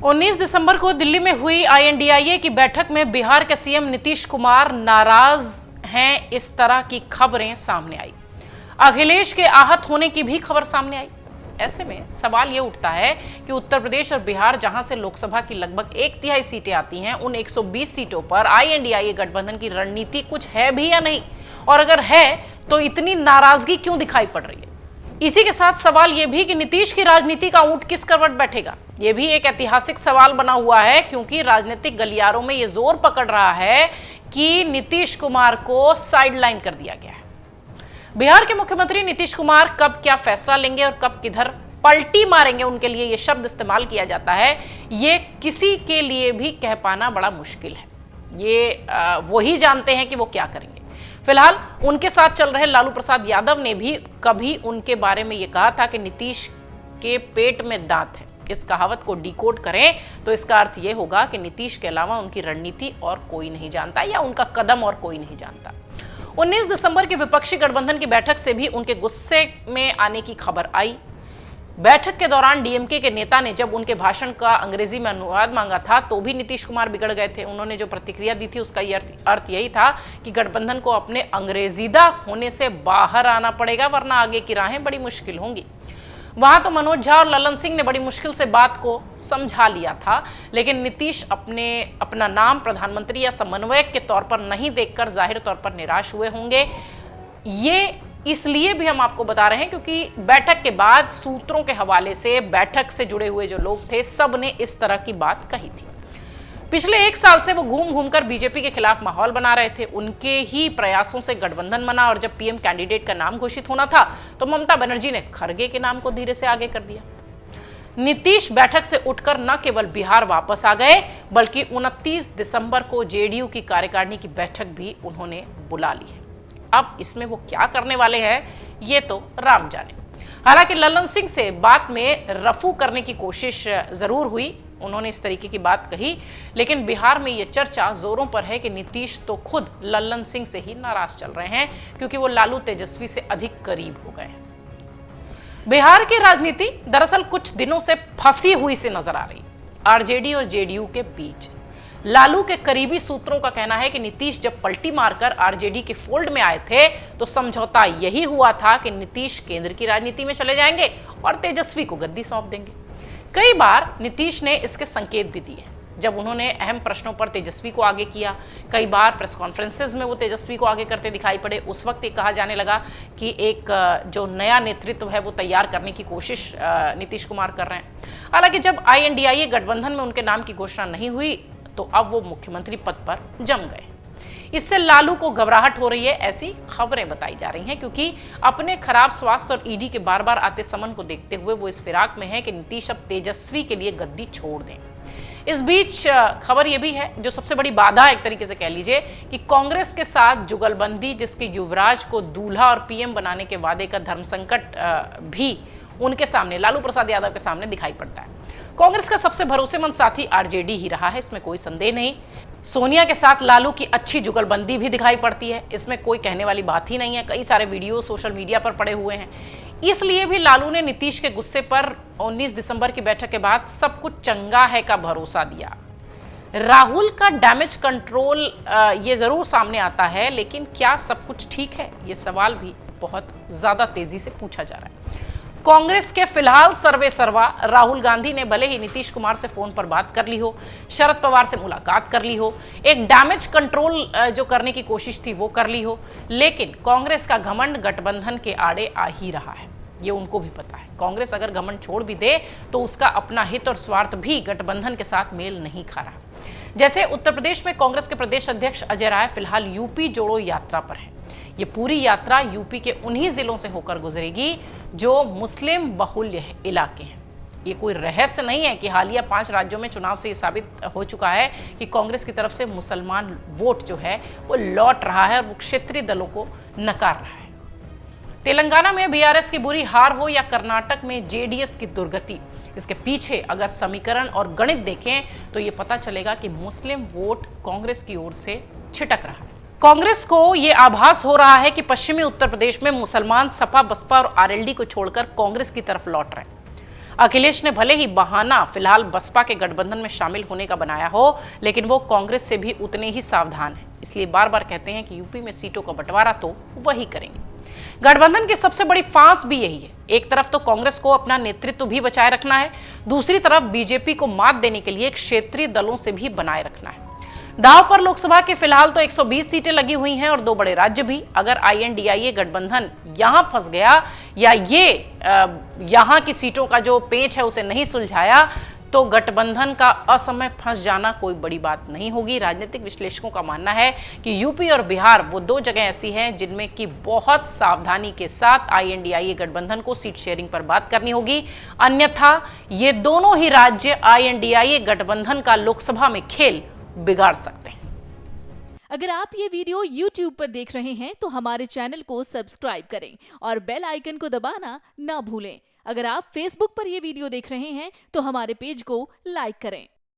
19 दिसंबर को दिल्ली में हुई INDIA की बैठक में बिहार के सीएम नीतीश कुमार नाराज हैं, इस तरह की खबरें सामने आई। अखिलेश के आहत होने की भी खबर सामने आई। ऐसे में सवाल ये उठता है कि उत्तर प्रदेश और बिहार, जहां से लोकसभा की लगभग 1/3 सीटें आती हैं, उन 120 सीटों पर INDIA गठबंधन की रणनीति कुछ है भी या नहीं, और अगर है तो इतनी नाराजगी क्यों दिखाई पड़ रही है। इसी के साथ सवाल यह भी कि नीतीश की राजनीति का ऊंट किस करवट बैठेगा। यह भी एक ऐतिहासिक सवाल बना हुआ है, क्योंकि राजनीतिक गलियारों में यह जोर पकड़ रहा है कि नीतीश कुमार को साइडलाइन कर दिया गया है। बिहार के मुख्यमंत्री नीतीश कुमार कब क्या फैसला लेंगे और कब किधर पलटी मारेंगे, उनके लिए यह शब्द इस्तेमाल किया जाता है। ये किसी के लिए भी कह पाना बड़ा मुश्किल है। ये वही जानते हैं कि वो क्या करेंगे। फिलहाल उनके साथ चल रहे लालू प्रसाद यादव ने भी कभी उनके बारे में यह कहा था कि नीतीश के पेट में दांत है। इस कहावत को डिकोड करें तो इसका अर्थ यह होगा कि नीतीश के अलावा उनकी रणनीति और कोई नहीं जानता, या उनका कदम और कोई नहीं जानता। 19 दिसंबर की विपक्षी गठबंधन की बैठक से भी उनके गुस्से में आने की खबर आई। बैठक के दौरान DMK के नेता ने जब उनके भाषण का अंग्रेजी में अनुवाद मांगा था तो भी नीतीश कुमार बिगड़ गए थे। उन्होंने जो प्रतिक्रिया दी थी उसका अर्थ यही था कि गठबंधन को अपने अंग्रेजीदा होने से बाहर आना पड़ेगा, वरना आगे की राहें बड़ी मुश्किल होंगी। वहां तो मनोज झा और ललन सिंह ने बड़ी मुश्किल से बात को समझा लिया था, लेकिन नीतीश अपना नाम प्रधानमंत्री या समन्वयक के तौर पर नहीं देखकर जाहिर तौर पर निराश हुए होंगे। ये इसलिए भी हम आपको बता रहे हैं क्योंकि बैठक के बाद सूत्रों के हवाले से बैठक से जुड़े हुए जो लोग थे, सब ने इस तरह की बात कही थी। पिछले 1 साल से वो घूम घूम कर बीजेपी के खिलाफ माहौल बना रहे थे। उनके ही प्रयासों से गठबंधन बना, और जब PM कैंडिडेट का नाम घोषित होना था तो ममता बनर्जी ने खड़गे के नाम को धीरे से आगे कर दिया। नीतीश बैठक से उठकर न केवल बिहार वापस आ गए, बल्कि 29 दिसंबर को JDU की कार्यकारिणी की बैठक भी उन्होंने बुला ली है। अब इसमें वो क्या करने वाले हैं, ये तो राम जाने। हालांकि ललन सिंह से बात में रफू करने की कोशिश जरूर हुई, उन्होंने इस तरीके की बात कही, लेकिन बिहार में यह चर्चा जोरों पर है कि नीतीश तो खुद ललन सिंह से ही नाराज चल रहे हैं, क्योंकि वो लालू तेजस्वी से अधिक करीब हो गए। बिहार की राजनीति दरअसल कुछ दिनों से फंसी हुई से नजर आ रही। RJD और JDU के बीच लालू के करीबी सूत्रों का कहना है कि नीतीश जब पलटी मारकर RJD के फोल्ड में आए थे तो समझौता यही हुआ था कि नीतीश केंद्र की राजनीति में चले जाएंगे और तेजस्वी को गद्दी सौंप देंगे। कई बार नीतीश ने इसके संकेत भी दिए, जब उन्होंने अहम प्रश्नों पर तेजस्वी को आगे किया। कई बार प्रेस कॉन्फ्रेंसेज में वो तेजस्वी को आगे करते दिखाई पड़े। उस वक्त ये कहा जाने लगा कि एक जो नया नेतृत्व है वो तैयार करने की कोशिश नीतीश कुमार कर रहे हैं। हालांकि जब INDIA गठबंधन में उनके नाम की घोषणा नहीं हुई तो अब वो मुख्यमंत्री पद पर जम गए। इससे लालू को घबराहट हो रही है, ऐसी खबरें बताई जा रही हैं, क्योंकि अपने खराब स्वास्थ्य और ED के बार बार आते समन को देखते हुए वो इस फिराक में है कि नीतीश अब तेजस्वी के लिए गद्दी छोड़ दें। इस बीच खबर यह भी है, जो सबसे बड़ी बाधा एक तरीके से कह लीजिए, कि कांग्रेस के साथ जुगलबंदी, जिसके युवराज को दूल्हा और PM बनाने के वादे का धर्म संकट भी उनके सामने, लालू प्रसाद यादव के सामने दिखाई पड़ता है। कांग्रेस का सबसे भरोसेमंद साथी RJD ही रहा है, इसमें कोई संदेह नहीं। सोनिया के साथ लालू की अच्छी जुगलबंदी भी दिखाई पड़ती है, इसमें कोई कहने वाली बात ही नहीं है। कई सारे वीडियो सोशल मीडिया पर पड़े हुए हैं। इसलिए भी लालू ने नीतीश के गुस्से पर 19 दिसंबर की बैठक के बाद सब कुछ चंगा है का भरोसा दिया। राहुल का डैमेज कंट्रोल ये जरूर सामने आता है, लेकिन क्या सब कुछ ठीक है, ये सवाल भी बहुत ज्यादा तेजी से पूछा जा रहा है। कांग्रेस के फिलहाल सर्वे सर्वा राहुल गांधी ने भले ही नीतीश कुमार से फोन पर बात कर ली हो, शरद पवार से मुलाकात कर ली हो, एक डैमेज कंट्रोल जो करने की कोशिश थी वो कर ली हो, लेकिन कांग्रेस का घमंड गठबंधन के आड़े आ ही रहा है। ये उनको भी पता है। कांग्रेस अगर घमंड छोड़ भी दे तो उसका अपना हित और स्वार्थ भी गठबंधन के साथ मेल नहीं खा रहा। जैसे उत्तर प्रदेश में कांग्रेस के प्रदेश अध्यक्ष अजय राय फिलहाल UP जोड़ो यात्रा पर है। ये पूरी यात्रा UP के उन्हीं जिलों से होकर गुजरेगी जो मुस्लिम बहुल्य इलाके हैं। ये कोई रहस्य नहीं है कि हालिया 5 राज्यों में चुनाव से ये साबित हो चुका है कि कांग्रेस की तरफ से मुसलमान वोट जो है वो लौट रहा है और वो क्षेत्रीय दलों को नकार रहा है। तेलंगाना में BRS की बुरी हार हो या कर्नाटक में JDS की दुर्गति, इसके पीछे अगर समीकरण और गणित देखें तो ये पता चलेगा कि मुस्लिम वोट कांग्रेस की ओर से छिटक रहा है। कांग्रेस को यह आभास हो रहा है कि पश्चिमी उत्तर प्रदेश में मुसलमान सपा, बसपा और RLD को छोड़कर कांग्रेस की तरफ लौट रहे हैं। अखिलेश ने भले ही बहाना फिलहाल बसपा के गठबंधन में शामिल होने का बनाया हो, लेकिन वो कांग्रेस से भी उतने ही सावधान हैं। इसलिए बार बार कहते हैं कि यूपी में सीटों का बंटवारा तो वही करेंगे। गठबंधन की सबसे बड़ी फांस भी यही है। एक तरफ तो कांग्रेस को अपना नेतृत्व भी बचाए रखना है, दूसरी तरफ बीजेपी को मात देने के लिए क्षेत्रीय दलों से भी बनाए रखना है। दांव पर लोकसभा के फिलहाल तो 120 सीटें लगी हुई हैं और 2 बड़े राज्य भी। अगर INDIA गठबंधन यहां फंस गया या ये यहां की सीटों का जो पेच है उसे नहीं सुलझाया तो गठबंधन का असमय फंस जाना कोई बड़ी बात नहीं होगी। राजनीतिक विश्लेषकों का मानना है कि यूपी और बिहार वो 2 जगह ऐसी हैं जिनमें कि बहुत सावधानी के साथ INDIA गठबंधन को सीट शेयरिंग पर बात करनी होगी, अन्यथा ये दोनों ही राज्य INDIA गठबंधन का लोकसभा में खेल बिगाड़ सकते हैं। अगर आप ये वीडियो YouTube पर देख रहे हैं तो हमारे चैनल को सब्सक्राइब करें और बेल आइकन को दबाना ना भूलें। अगर आप Facebook पर ये वीडियो देख रहे हैं तो हमारे पेज को लाइक करें।